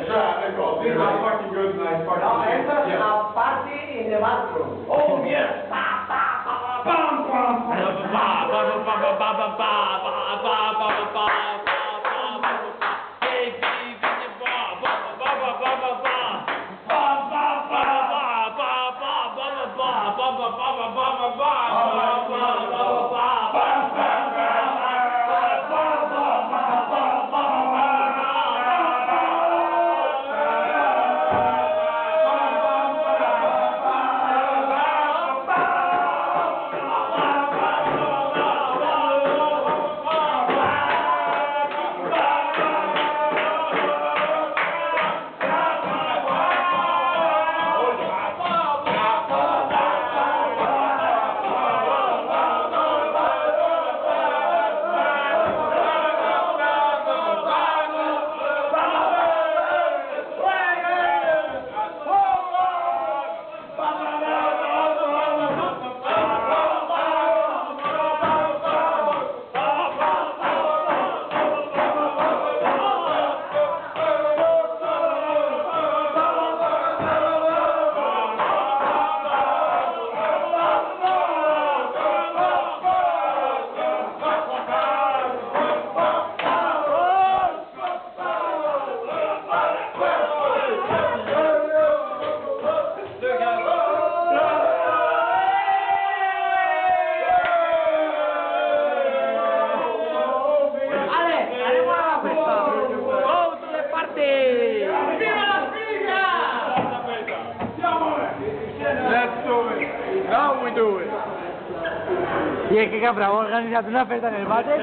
Cioè, ecco, this is a fucking good night party. No, esta es a party in the bathroom. Oh, yes! Pa, pa, pa, pam, pam, pam. Let's do it. Now we do it. Y es que cabrón, organizado una fiesta en el bate.